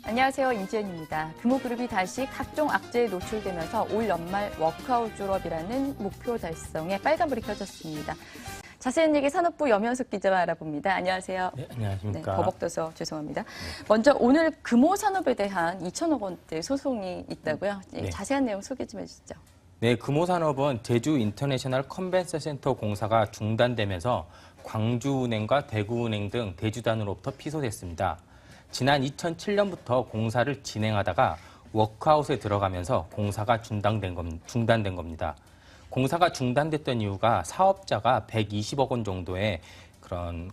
안녕하세요. 임지연입니다. 금호그룹이 다시 각종 악재에 노출되면서 올 연말 워크아웃 졸업이라는 목표 달성에 빨간불이 켜졌습니다. 자세한 얘기 산업부 염현숙 기자와 알아봅니다. 안녕하세요. 네, 안녕하십니까. 네, 버벅떠서 죄송합니다. 먼저 오늘 금호산업에 대한 2천억 원대 소송이 있다고요? 네. 자세한 내용 소개 좀 해주시죠. 네, 금호산업은 제주 인터내셔널 컨벤션 센터 공사가 중단되면서 광주은행과 대구은행 등 대주단으로부터 피소됐습니다. 지난 2007년부터 공사를 진행하다가 워크아웃에 들어가면서 공사가 중단된 겁니다. 공사가 중단됐던 이유가 사업자가 120억 원 정도의 그런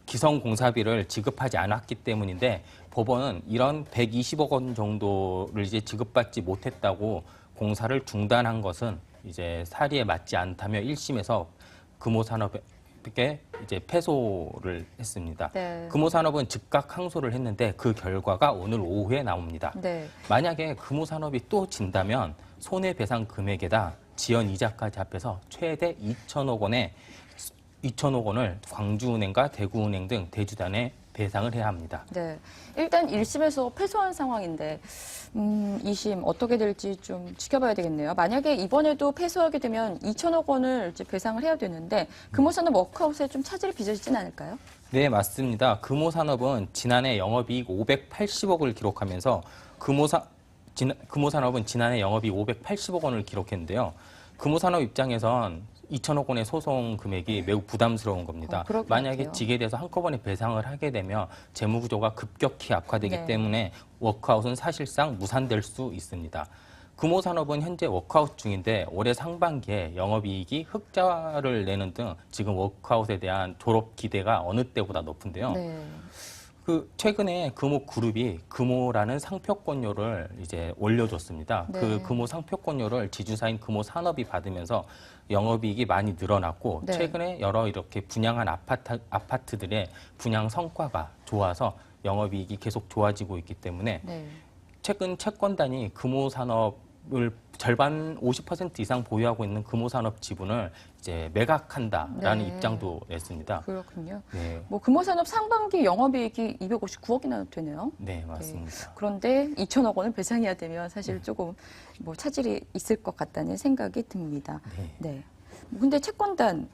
기성 공사비를 지급하지 않았기 때문인데 법원은 이런 120억 원 정도를 이제 지급받지 못했다고 공사를 중단한 것은 이제 사리에 맞지 않다며 1심에서 금호산업에 이제 패소를 했습니다. 네. 금호산업은 즉각 항소를 했는데 그 결과가 오늘 오후에 나옵니다. 네. 만약에 금호산업이 또 진다면 손해배상 금액에다 지연 이자까지 합해서 최대 2천억 원을 광주은행과 대구은행 등 대주단에 배상을 해야 합니다. 네. 일단 1심에서 패소한 상황인데 2심 어떻게 될지 좀 지켜봐야 되겠네요. 만약에 이번에도 패소하게 되면 2천억 원을 이제 배상을 해야 되는데 금호산업 워크아웃에 좀 차질이 빚어지진 않을까요? 네, 맞습니다. 금호산업은 지난해 영업이익 580억을 기록하면서 금호산업은 지난해 영업이익 580억 원을 기록했는데요. 금호산업 입장에선 2천억 원의 소송 금액이 매우 부담스러운 겁니다. 만약에 지게 돼서 한꺼번에 배상을 하게 되면 재무구조가 급격히 악화되기 네. 때문에 워크아웃은 사실상 무산될 수 있습니다. 금호산업은 현재 워크아웃 중인데 올해 상반기에 영업이익이 흑자를 내는 등 지금 워크아웃에 대한 졸업 기대가 어느 때보다 높은데요. 네. 최근에 금호그룹이 금호라는 상표권료를 이제 올려줬습니다. 네. 그 금호 상표권료를 지주사인 금호산업이 받으면서 영업이익이 많이 늘어났고 네. 최근에 여러 이렇게 분양한 아파트들의 분양 성과가 좋아서 영업이익이 계속 좋아지고 있기 때문에 네. 최근 채권단이 금호산업을 절반 50% 이상 보유하고 있는 금호산업 지분을 이제 매각한다라는 네. 입장도 냈습니다. 그렇군요. 네. 금호산업 상반기 영업이익이 259억이나 되네요. 네, 맞습니다. 네. 그런데 2천억 원을 배상해야 되면 사실 조금 차질이 있을 것 같다는 생각이 듭니다. 네. 네. 근데 채권단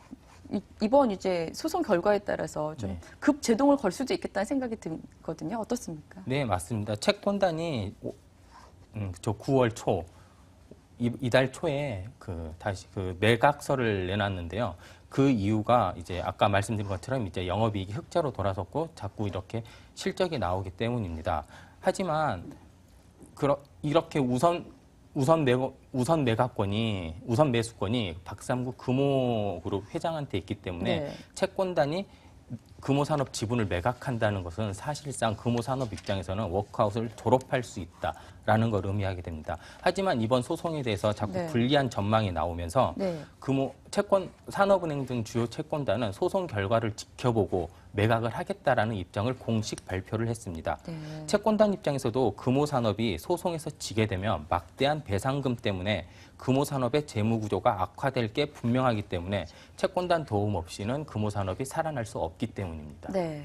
이번 이제 소송 결과에 따라서 좀 네. 급제동을 걸 수도 있겠다는 생각이 들거든요. 어떻습니까? 네, 맞습니다. 채권단이 저 9월 초 이달 초에 다시 매각서를 내놨는데요. 그 이유가 이제 아까 말씀드린 것처럼 이제 영업이익이 흑자로 돌아섰고 자꾸 이렇게 실적이 나오기 때문입니다. 하지만 이렇게 우선 매수권이 박삼구 금호그룹 회장한테 있기 때문에 네. 채권단이 금호산업 지분을 매각한다는 것은 사실상 금호산업 입장에서는 워크아웃을 졸업할 수 있다라는 걸 의미하게 됩니다. 하지만 이번 소송에 대해서 자꾸 네. 불리한 전망이 나오면서 네. 산업은행 등 주요 채권단은 소송 결과를 지켜보고 매각을 하겠다라는 입장을 공식 발표를 했습니다. 네. 채권단 입장에서도 금호산업이 소송에서 지게 되면 막대한 배상금 때문에 금호산업의 재무구조가 악화될 게 분명하기 때문에 채권단 도움 없이는 금호산업이 살아날 수 없기 때문입니다. 네.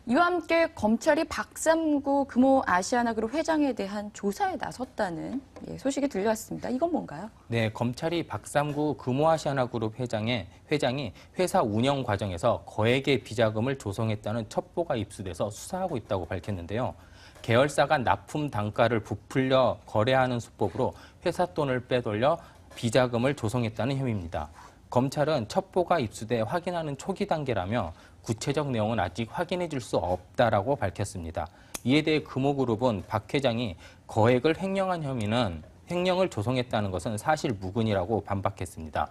이와 함께 검찰이 박삼구 금호아시아나그룹 회장에 대한 조사에 나섰다는 소식이 들려왔습니다. 이건 뭔가요? 네, 검찰이 박삼구 금호아시아나그룹 회장이 회사 운영 과정에서 거액의 비자금을 조성했다는 첩보가 입수돼서 수사하고 있다고 밝혔는데요. 계열사가 납품 단가를 부풀려 거래하는 수법으로 회사 돈을 빼돌려 비자금을 조성했다는 혐의입니다. 검찰은 첩보가 입수돼 확인하는 초기 단계라며 구체적 내용은 아직 확인해 줄 수 없다라고 밝혔습니다. 이에 대해 금호그룹은 박 회장이 거액을 횡령을 조성했다는 것은 사실 무근이라고 반박했습니다.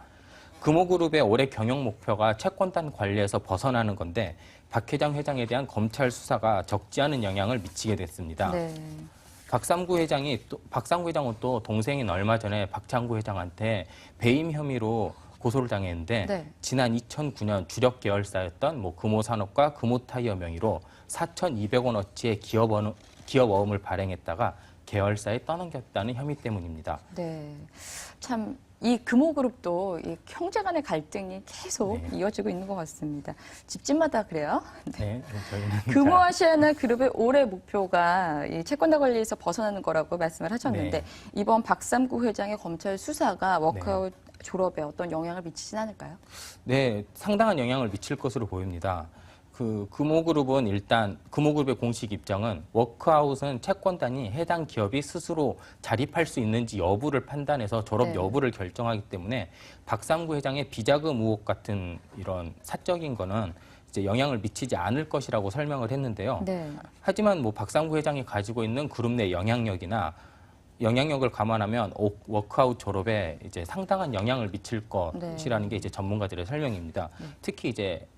금호그룹의 올해 경영 목표가 채권단 관리에서 벗어나는 건데 박 회장에 대한 검찰 수사가 적지 않은 영향을 미치게 됐습니다. 네. 박상구 회장은 또 동생인 얼마 전에 박창구 회장한테 배임 혐의로 고소를 당했는데 네. 지난 2009년 주력 계열사였던 금호산업과 금호타이어 명의로 4,200원어치의 기업어음을 발행했다가 계열사에 떠넘겼다는 혐의 때문입니다. 네. 참 이 금호그룹도 이 형제 간의 갈등이 계속 네. 이어지고 있는 것 같습니다. 집집마다 그래요. 네, 저희는 금호아시아나 그룹의 올해 목표가 이 채권다 관리에서 벗어나는 거라고 말씀을 하셨는데 네. 이번 박삼구 회장의 검찰 수사가 워크아웃 졸업에 어떤 영향을 미치진 않을까요? 네, 상당한 영향을 미칠 것으로 보입니다. 그 금호그룹은 일단 금호그룹의 공식 입장은 워크아웃은 채권단이 해당 기업이 스스로 자립할 수 있는지 여부를 판단해서 졸업 네. 여부를 결정하기 때문에 박삼구 회장의 비자금 의혹 같은 이런 사적인 거는 이제 영향을 미치지 않을 것이라고 설명을 했는데요. 네. 하지만 뭐 박삼구 회장이 가지고 있는 그룹 내 영향력이나 영향력을 감안하면 워크아웃 졸업에 이제 상당한 영향을 미칠 것이라는 게 이제 전문가들의 설명입니다. 특히 이제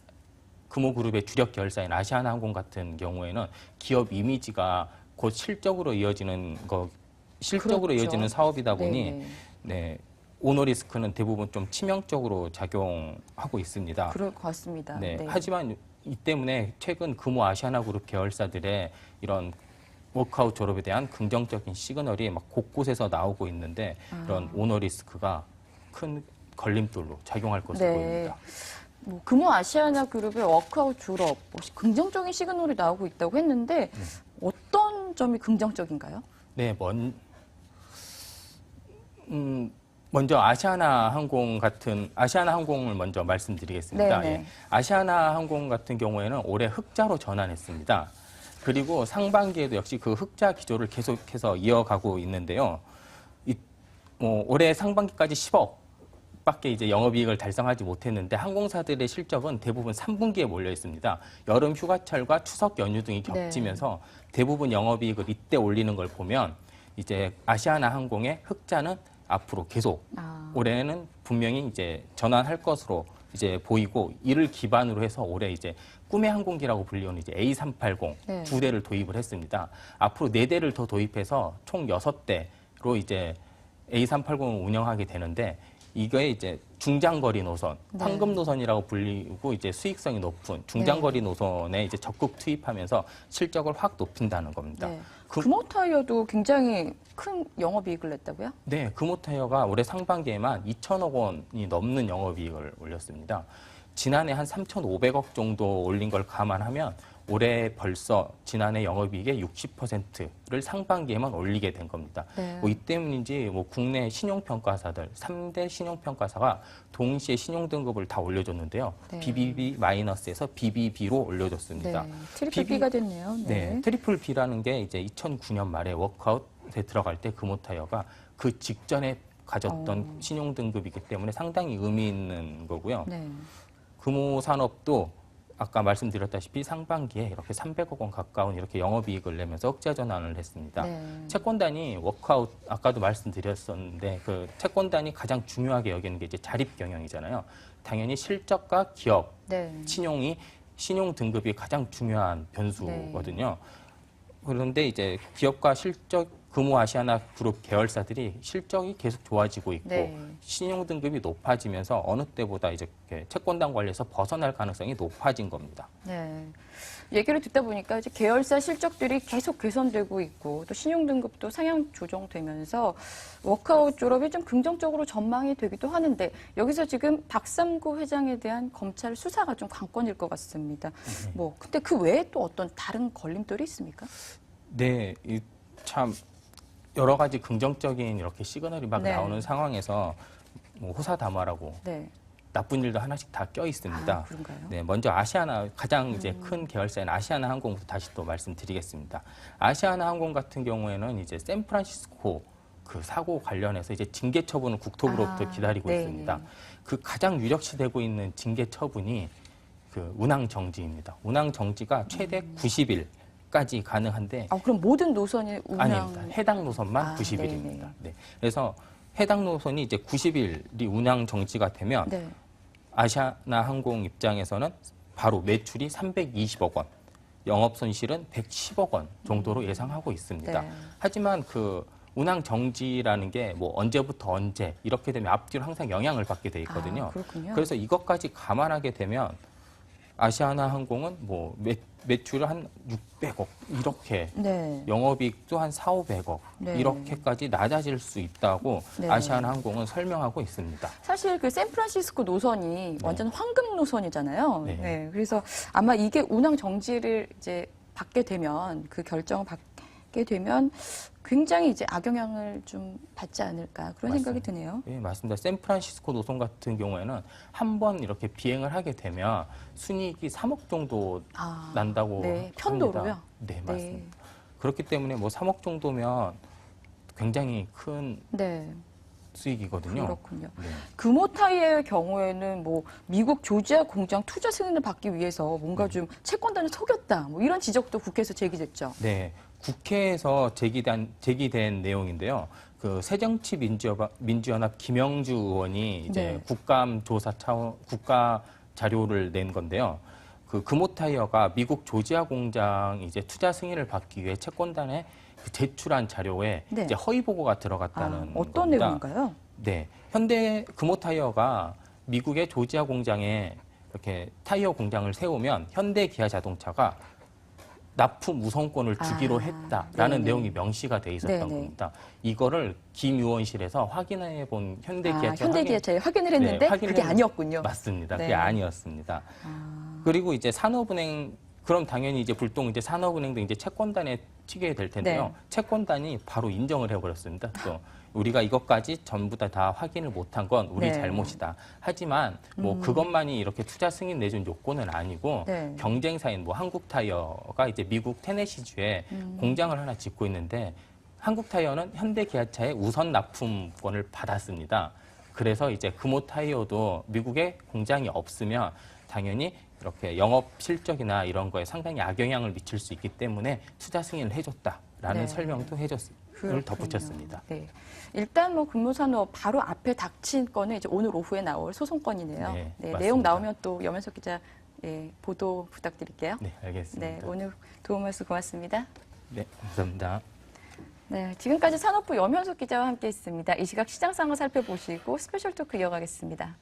금호그룹의 주력 계열사인 아시아나항공 같은 경우에는 기업 이미지가 곧 실적으로 이어지는 그렇죠. 이어지는 사업이다 보니 네네. 네, 오너 리스크는 대부분 좀 치명적으로 작용하고 있습니다. 그럴 것 같습니다. 네, 네. 하지만 이 때문에 최근 금호 아시아나그룹 계열사들의 이런 워크아웃 졸업에 대한 긍정적인 시그널이 막 곳곳에서 나오고 있는데 이런 오너 리스크가 큰 걸림돌로 작용할 것으로 네. 보입니다. 뭐 금호 아시아나 그룹의 워크아웃 졸업 긍정적인 시그널이 나오고 있다고 했는데 어떤 점이 긍정적인가요? 네, 먼저 아시아나항공을 먼저 말씀드리겠습니다. 네네. 예. 아시아나항공 같은 경우에는 올해 흑자로 전환했습니다. 그리고 상반기에도 역시 그 흑자 기조를 계속해서 이어가고 있는데요. 올해 상반기까지 10억 밖에 이제 영업이익을 달성하지 못했는데 항공사들의 실적은 대부분 3분기에 몰려 있습니다. 여름 휴가철과 추석 연휴 등이 겹치면서 대부분 영업이익을 이때 올리는 걸 보면 이제 아시아나항공의 흑자는 앞으로 계속 올해는 분명히 이제 전환할 것으로 이제 보이고 이를 기반으로 해서 올해 이제 꿈의 항공기라고 불리는 이제 A380 네. 2대를 도입을 했습니다. 앞으로 4대를 더 도입해서 총 6대로 이제 A380을 운영하게 되는데 이거에 이제 중장거리 노선, 네. 황금 노선이라고 불리고 이제 수익성이 높은 중장거리 노선에 이제 적극 투입하면서 실적을 확 높인다는 겁니다. 네. 금호타이어도 굉장히 큰 영업이익을 냈다고요? 네, 금호타이어가 올해 상반기에만 2천억 원이 넘는 영업이익을 올렸습니다. 지난해 한 3,500억 정도 올린 걸 감안하면 올해 벌써 지난해 영업이익의 60%를 상반기에만 올리게 된 겁니다. 네. 이 때문인지 국내 신용평가사들 3대 신용평가사가 동시에 신용등급을 다 올려줬는데요. 네. BBB-에서 BBB로 올려줬습니다. 네. 트리플 B가 됐네요. 네, 트리플 B라는 게 이제 2009년 말에 워크아웃에 들어갈 때 금호타이어가 그 직전에 가졌던 신용등급이기 때문에 상당히 의미 있는 거고요. 네. 금호산업도 아까 말씀드렸다시피 상반기에 이렇게 300억 원 가까운 이렇게 영업이익을 내면서 흑자 전환을 했습니다. 네. 채권단이 워크아웃 아까도 말씀드렸었는데 그 채권단이 가장 중요하게 여기는 게 이제 자립 경영이잖아요. 당연히 실적과 기업, 네. 신용 등급이 가장 중요한 변수거든요. 그런데 이제 기업과 실적 금호 아시아나 그룹 계열사들이 실적이 계속 좋아지고 있고 네. 신용 등급이 높아지면서 어느 때보다 이제 채권단 관리에서 벗어날 가능성이 높아진 겁니다. 네. 얘기를 듣다 보니까 이제 계열사 실적들이 계속 개선되고 있고 또 신용 등급도 상향 조정되면서 워크아웃 졸업이 좀 긍정적으로 전망이 되기도 하는데 여기서 지금 박삼구 회장에 대한 검찰 수사가 좀 관건일 것 같습니다. 근데 그 외에 또 어떤 다른 걸림돌이 있습니까? 네, 참 여러 가지 긍정적인 이렇게 시그널이 막 네. 나오는 상황에서 호사다마라고 네. 나쁜 일도 하나씩 다 껴 있습니다. 그런가요? 네, 먼저 아시아나 가장 이제 큰 계열사인 아시아나항공부터 다시 또 말씀드리겠습니다. 아시아나항공 같은 경우에는 이제 샌프란시스코 그 사고 관련해서 이제 징계 처분을 국토부로부터 기다리고 네. 있습니다. 그 가장 유력시되고 있는 징계 처분이 그 운항 정지입니다. 운항 정지가 최대 90일까지 가능한데 그럼 모든 노선이 아닙니다. 해당 노선만 90일입니다. 네네. 네. 그래서 해당 노선이 이제 90일이 운항 정지가 되면 네. 아시아나항공 입장에서는 바로 매출이 320억 원, 영업 손실은 110억 원 정도로 예상하고 있습니다. 네. 하지만 그 운항 정지라는 게 언제부터 언제 이렇게 되면 앞뒤로 항상 영향을 받게 돼 있거든요. 그렇군요. 그래서 이것까지 감안하게 되면 아시아나항공은 매출을 한 600억 이렇게 네. 영업이익도 한 4, 500억 네. 이렇게까지 낮아질 수 있다고 네. 아시아나항공은 설명하고 있습니다. 사실 그 샌프란시스코 노선이 완전 황금 노선이잖아요. 네. 네. 그래서 아마 이게 운항 정지를 이제 받게 되면 그 결정을 받게 되면 굉장히 이제 악영향을 좀 받지 않을까 그런 생각이 맞습니다. 드네요. 예, 맞습니다. 샌프란시스코 노선 같은 경우에는 한 번 이렇게 비행을 하게 되면 순이익이 3억 정도 난다고 네, 편도로요? 합니다. 네, 맞습니다. 네. 그렇기 때문에 뭐 3억 정도면 굉장히 큰 네. 수익이거든요. 그렇군요. 네. 금호타이어의 경우에는 뭐 미국 조지아 공장 투자 승인을 받기 위해서 뭔가 좀 채권단을 속였다. 뭐 이런 지적도 국회에서 제기됐죠. 네, 국회에서 제기된 내용인데요. 그 새정치민주연합 김영주 의원이 이제 네. 국감조사 차원 국가 자료를 낸 건데요. 그 금호타이어가 미국 조지아 공장 이제 투자 승인을 받기 위해 채권단에 그 제출한 자료에 네. 이제 허위 보고가 들어갔다는 어떤 겁니다. 내용인가요? 네, 현대 금호타이어가 미국의 조지아 공장에 이렇게 타이어 공장을 세우면 현대 기아 자동차가 납품 우선권을 주기로 했다라는 네네. 내용이 명시가 돼 있었던 네네. 겁니다. 이거를 김 의원실에서 확인해 본 현대기아차 현대기아차에 확인을 했는데 확인을 그게 했는데 아니었군요. 맞습니다. 네. 그게 아니었습니다. 그리고 이제 산업은행 그럼 당연히 이제 불똥 이제 산업은행도 이제 채권단에 튀게 될 텐데요. 네. 채권단이 바로 인정을 해버렸습니다. 또 우리가 이것까지 전부 다 확인을 못한 건 우리 네. 잘못이다. 하지만 뭐 그것만이 이렇게 투자 승인 내준 요건은 아니고 네. 경쟁사인 뭐 한국타이어가 이제 미국 테네시주에 공장을 하나 짓고 있는데 한국타이어는 현대기아차의 우선 납품권을 받았습니다. 그래서 이제 금호타이어도 미국에 공장이 없으면 당연히 이렇게 영업 실적이나 이런 거에 상당히 악영향을 미칠 수 있기 때문에 투자 승인을 해줬다라는 네. 설명도 그렇군요. 덧붙였습니다. 네. 일단 뭐 근무산업 바로 앞에 닥친 건은 이제 오늘 오후에 나올 소송건이네요. 네, 맞습니다. 내용 나오면 또 염현석 기자 보도 부탁드릴게요. 네, 알겠습니다. 네, 오늘 도움 말씀 고맙습니다. 네, 감사합니다. 네, 지금까지 산업부 염현석 기자와 함께했습니다. 이 시각 시장 상황 살펴보시고 스페셜 토크 이어가겠습니다.